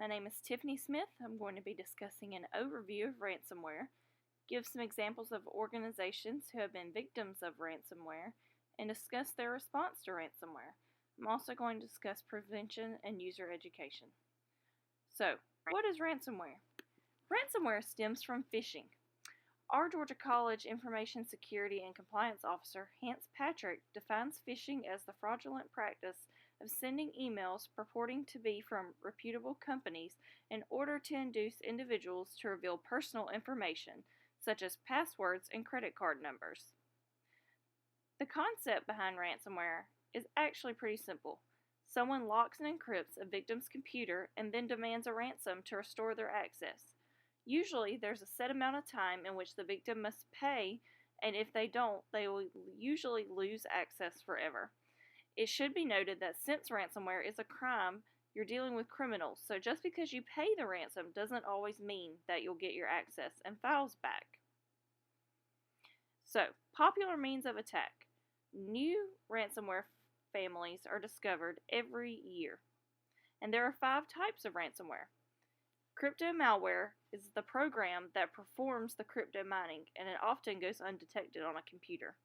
My name is Tiffany Smith. I'm going to be discussing an overview of ransomware, give some examples of organizations who have been victims of ransomware, and discuss their response to ransomware. I'm also going to discuss prevention and user education. So, what is ransomware? Ransomware stems from phishing. Our Georgia College Information Security and Compliance Officer, Hans Patrick, defines phishing as the fraudulent practice of sending emails purporting to be from reputable companies in order to induce individuals to reveal personal information, such as passwords and credit card numbers. The concept behind ransomware is actually pretty simple. Someone locks and encrypts a victim's computer and then demands a ransom to restore their access. Usually, there's a set amount of time in which the victim must pay, and if they don't, they will usually lose access forever. It should be noted that since ransomware is a crime, you're dealing with criminals, so just because you pay the ransom doesn't always mean that you'll get your access and files back. So, popular means of attack. New ransomware families are discovered every year, and there are 5 types of ransomware. Crypto malware is the program that performs the crypto mining, and it often goes undetected on a computer.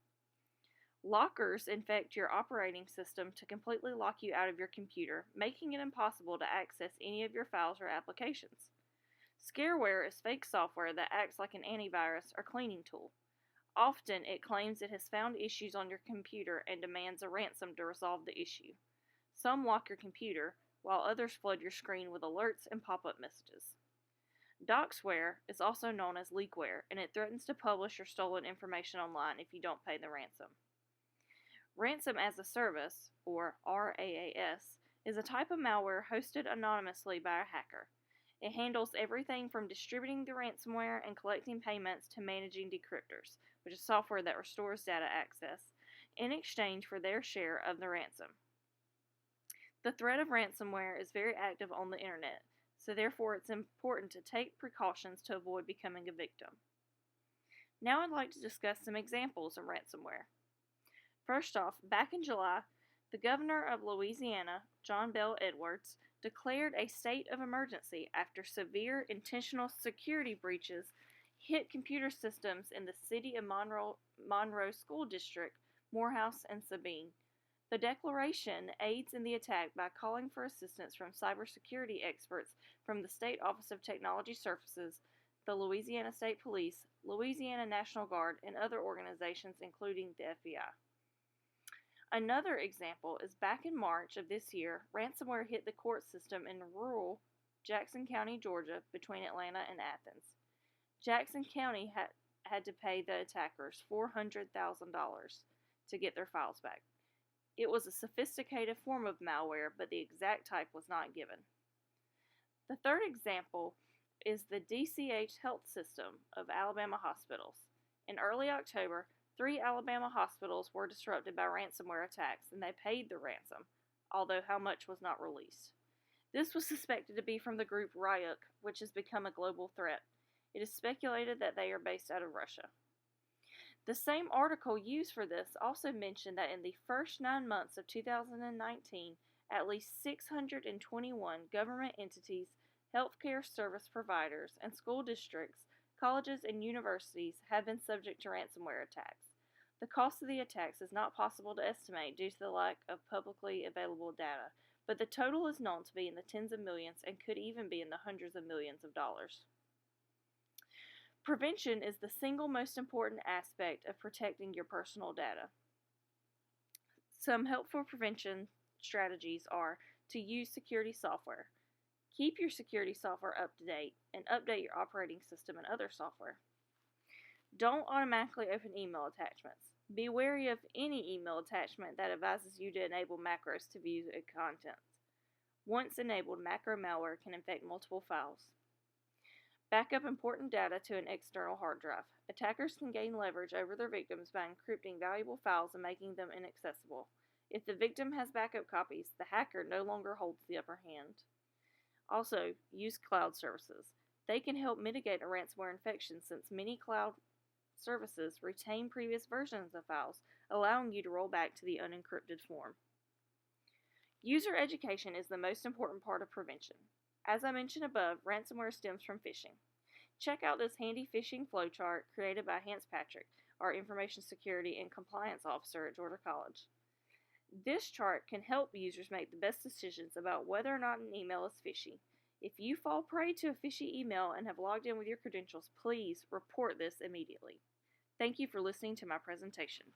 Lockers infect your operating system to completely lock you out of your computer, making it impossible to access any of your files or applications. Scareware is fake software that acts like an antivirus or cleaning tool. Often it claims it has found issues on your computer and demands a ransom to resolve the issue. Some lock your computer, while others flood your screen with alerts and pop-up messages. Doxware is also known as leakware, and it threatens to publish your stolen information online if you don't pay the ransom. Ransom as a Service, or RAAS, is a type of malware hosted anonymously by a hacker. It handles everything from distributing the ransomware and collecting payments to managing decryptors, which is software that restores data access, in exchange for their share of the ransom. The threat of ransomware is very active on the internet, so therefore it's important to take precautions to avoid becoming a victim. Now I'd like to discuss some examples of ransomware. First off, back in July, the governor of Louisiana, John Bel Edwards, declared a state of emergency after severe intentional security breaches hit computer systems in the city of Monroe School District, Morehouse, and Sabine. The declaration aids in the attack by calling for assistance from cybersecurity experts from the State Office of Technology Services, the Louisiana State Police, Louisiana National Guard, and other organizations including the FBI. Another example is back in March of this year, ransomware hit the court system in rural Jackson County, Georgia, between Atlanta and Athens. Jackson County had to pay the attackers $400,000 to get their files back. It was a sophisticated form of malware, but the exact type was not given. The third example is the DCH Health System of Alabama hospitals. In early October, 3 Alabama hospitals were disrupted by ransomware attacks, and they paid the ransom, although how much was not released. This was suspected to be from the group Ryuk, which has become a global threat. It is speculated that they are based out of Russia. The same article used for this also mentioned that in the first 9 months of 2019, at least 621 government entities, healthcare service providers, and school districts, colleges, and universities have been subject to ransomware attacks. The cost of the attacks is not possible to estimate due to the lack of publicly available data, but the total is known to be in the tens of millions and could even be in the hundreds of millions of dollars. Prevention is the single most important aspect of protecting your personal data. Some helpful prevention strategies are to use security software. Keep your security software up to date and update your operating system and other software. Don't automatically open email attachments. Be wary of any email attachment that advises you to enable macros to view the content. Once enabled, macro malware can infect multiple files. Back up important data to an external hard drive. Attackers can gain leverage over their victims by encrypting valuable files and making them inaccessible. If the victim has backup copies, the hacker no longer holds the upper hand. Also, use cloud services. They can help mitigate a ransomware infection since many cloud services retain previous versions of files, allowing you to roll back to the unencrypted form. User education is the most important part of prevention. As I mentioned above, ransomware stems from phishing. Check out this handy phishing flowchart created by Hans Patrick, our Information Security and Compliance Officer at Georgia College. This chart can help users make the best decisions about whether or not an email is fishy. If you fall prey to a fishy email and have logged in with your credentials, please report this immediately. Thank you for listening to my presentation.